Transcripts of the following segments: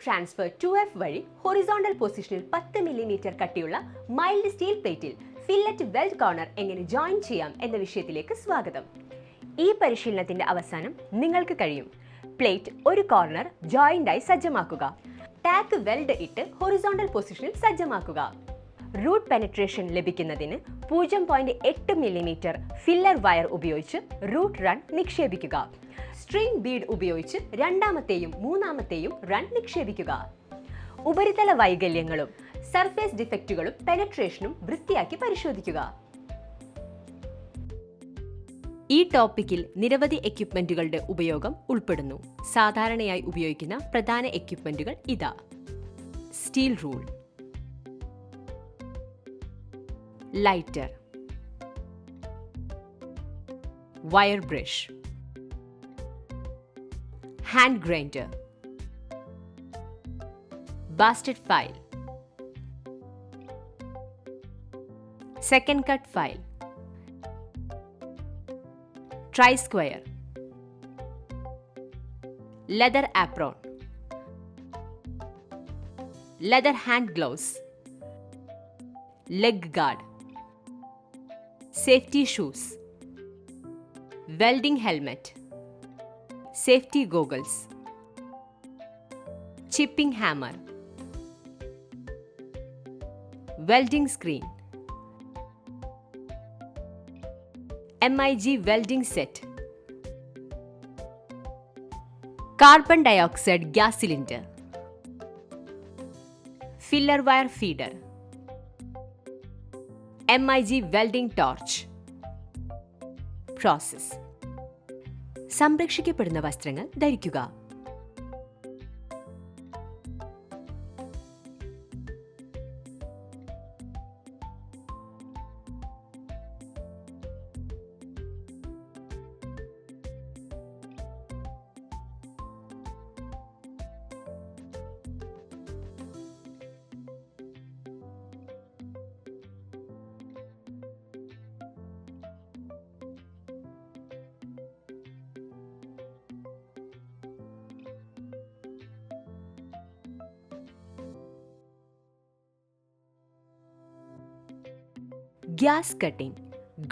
Transfer 2F വഴി horizontal പൊസിഷനിൽ 10 millimetre കട്ടിയുള്ള മൈൽഡ് സ്റ്റീൽ പ്ലേറ്റിൽ ഫില്ലറ്റ് വെൽഡ് കോർണർ എങ്ങനെ ജോയിൻ ചെയ്യാം എന്ന വിഷയത്തിലേക്ക് സ്വാഗതം. ഈ പരിശീലനത്തിന്റെ അവസാനം നിങ്ങൾക്ക് കഴിയും പ്ലേറ്റ് ഒരു കോർണർ ജോയിന്റായി സജ്ജമാക്കുക, ടാക്ക് വെൽഡ് ഇട്ട് ഹൊറിസോണ്ടൽ പൊസിഷനിൽ സജ്ജമാക്കുക, റൂട്ട് പെനട്രേഷൻ ലഭിക്കുന്നതിന് 0.8 മില്ലിമീറ്റർ ഫില്ലർ വയർ ഉപയോഗിച്ച് റൂട്ട് റൺ നിക്ഷേപിക്കുക. സ്ട്രിംഗ് ബീഡ് ഉപയോഗിച്ച് രണ്ടാമത്തെയും മൂന്നാമത്തെയും റൺ നിക്ഷേപിക്കുക. ഉപരിതല വൈകല്യങ്ങളും സർഫേസ് ഡിഫക്റ്റുകളും പെനട്രേഷനും വൃത്തിയാക്കി പരിശോധിക്കുക. ഈ ടോപ്പിക്കിൽ നിരവധി എക്യുപ്മെന്റുകളുടെ ഉപയോഗം ഉൾപ്പെടുന്നു. സാധാരണയായി ഉപയോഗിക്കുന്ന പ്രധാന എക്യുപ്മെന്റുകൾ ഇതാ: steel rule, lighter, wire brush, hand grinder, bastard file, second cut file, try square, leather apron, leather hand gloves, leg guard, safety shoes, welding helmet, safety goggles, chipping hammer, welding screen, MIG welding set, carbon dioxide gas cylinder, filler wire feeder, MIG welding torch. Process: സംരക്ഷിക്കപ്പെടുന്ന വസ്ത്രങ്ങൾ ധരിക്കുക. Gas cutting,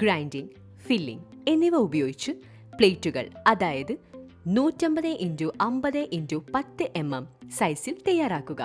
grinding, filling എന്നിവ ഉപയോഗിച്ച് പ്ലേറ്റുകൾ, അതായത് 150x50x10 mm സൈസിൽ തയ്യാറാക്കുക.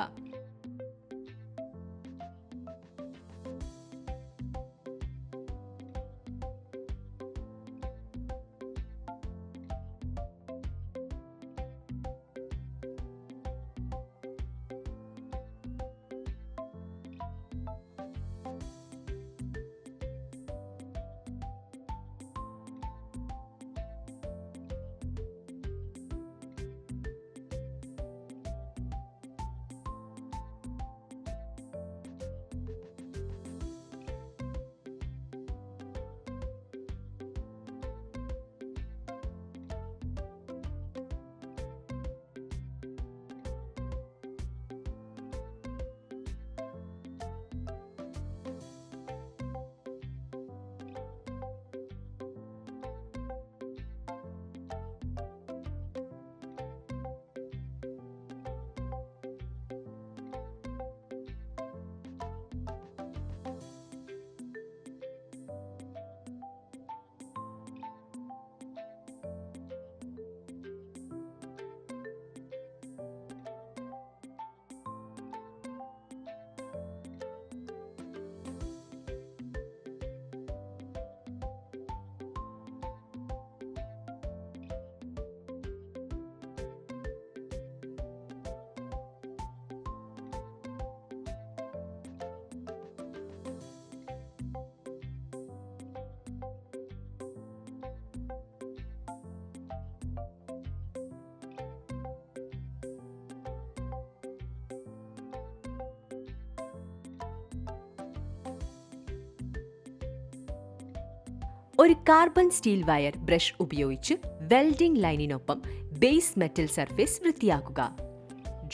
ഒരു കാർബൺ സ്റ്റീൽ വയർ ബ്രഷ് ഉപയോഗിച്ച് വെൽഡിംഗ് ലൈനിനൊപ്പം ബേസ് മെറ്റൽ സർഫേസ് വൃത്തിയാക്കുക.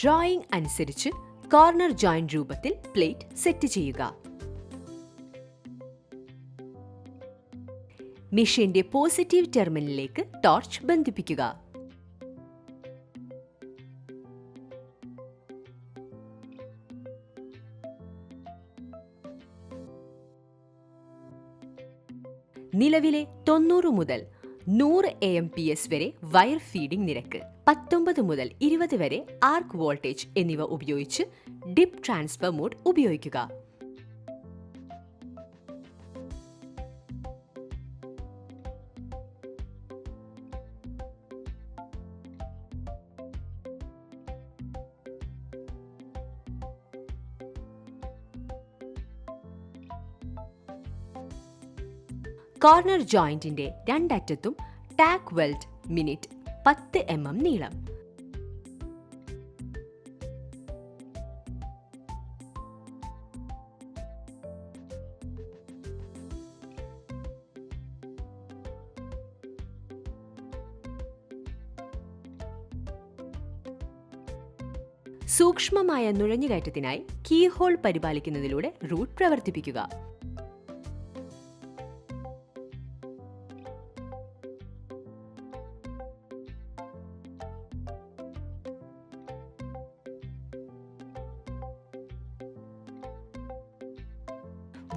ഡ്രോയിംഗ് അനുസരിച്ച് കോർണർ ജോയിന്റ് രൂപത്തിൽ പ്ലേറ്റ് സെറ്റ് ചെയ്യുക. മെഷീന്റെ പോസിറ്റീവ് ടെർമിനലിലേക്ക് ടോർച്ച് ബന്ധിപ്പിക്കുക. നിലവിലെ 90 മുതൽ 100 AMPS വരെ വയർ ഫീഡിംഗ് നിരക്ക്, 19 മുതൽ 20 വരെ ആർക്ക് വോൾട്ടേജ് എന്നിവ ഉപയോഗിച്ച് ഡിപ്പ് ട്രാൻസ്ഫർ മോഡ് ഉപയോഗിക്കുക. കോർണർ ജോയിന്റിന്റെ രണ്ടറ്റത്തും ടാക്ക് വെൽഡ് മിനിറ്റ് 10 mm നീളം. സൂക്ഷ്മമായ നുഴഞ്ഞുകയറ്റത്തിനായി കീ ഹോൾ പരിപാലിക്കുന്നതിലൂടെ റൂട്ട് പ്രവർത്തിപ്പിക്കുക.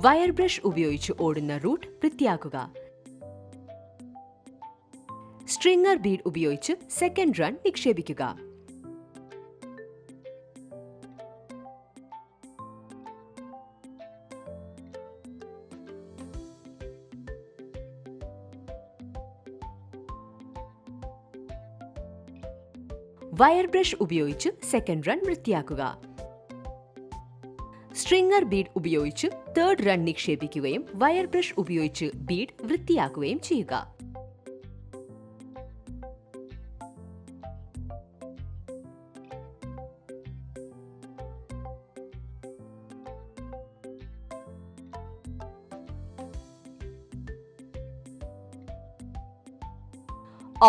വയർ ബ്രഷ് ഉപയോഗിച്ച് ഓടുന്ന റൂട്ട് വൃത്തിയാക്കുക. സ്ട്രിംഗർ ബീഡ് ഉപയോഗിച്ച് സെക്കൻഡ് റൺ നിക്ഷേപിക്കുക. വയർ ബ്രഷ് ഉപയോഗിച്ച് സെക്കൻഡ് റൺ വൃത്തിയാക്കുക. സ്ട്രിംഗർ ബീഡ് ഉപയോഗിച്ച് തേർഡ് റൺ നിക്ഷേപിക്കുകയും വയർ ബ്രഷ് ഉപയോഗിച്ച് ബീഡ് വൃത്തിയാക്കുകയും ചെയ്യുക.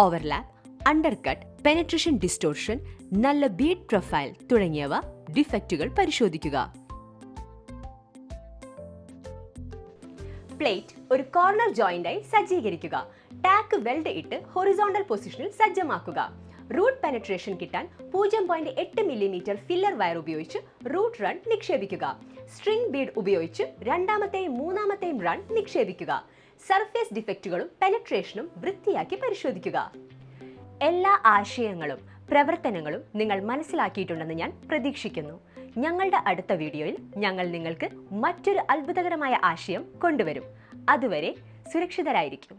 ഓവർലാപ്പ്, അണ്ടർകട്ട്, പെനട്രേഷൻ ഡിസ്റ്റോർഷൻ, നല്ല ബീഡ് പ്രൊഫൈൽ തുടങ്ങിയവ ഡിഫക്റ്റുകൾ പരിശോധിക്കുക. പ്ലേറ്റ് ഒരു കോർണർ ജോയിന്റായി സജ്ജീകരിക്കുക. ടാക്ക് വെൽഡ് ഇട്ട് ഹൊറിസോണ്ടൽ പൊസിഷനിൽ സജ്ജമാക്കുക. റൂട്ട് പെനട്രേഷൻ കിട്ടാൻ 0.8 mm ഫില്ലർ വയർ ഉപയോഗിച്ച് റൂട്ട് റൺ നിക്ഷേപിക്കുക. സ്ട്രിംഗ് ബീഡ് ഉപയോഗിച്ച് രണ്ടാമത്തെയും മൂന്നാമത്തെയും റൺ നിക്ഷേപിക്കുക. സർഫേസ് ഡിഫക്റ്റുകളും പെനട്രേഷനും വൃത്തിയാക്കി പരിശോധിക്കുക. എല്ലാ ആശയങ്ങളും പ്രവർത്തനങ്ങളും നിങ്ങൾ മനസ്സിലാക്കിയിട്ടുണ്ടെന്ന് ഞാൻ പ്രതീക്ഷിക്കുന്നു. ഞങ്ങളുടെ അടുത്ത വീഡിയോയിൽ ഞങ്ങൾ നിങ്ങൾക്ക് മറ്റൊരു അത്ഭുതകരമായ ആശയം കൊണ്ടുവരും. അതുവരെ സുരക്ഷിതരായിരിക്കും.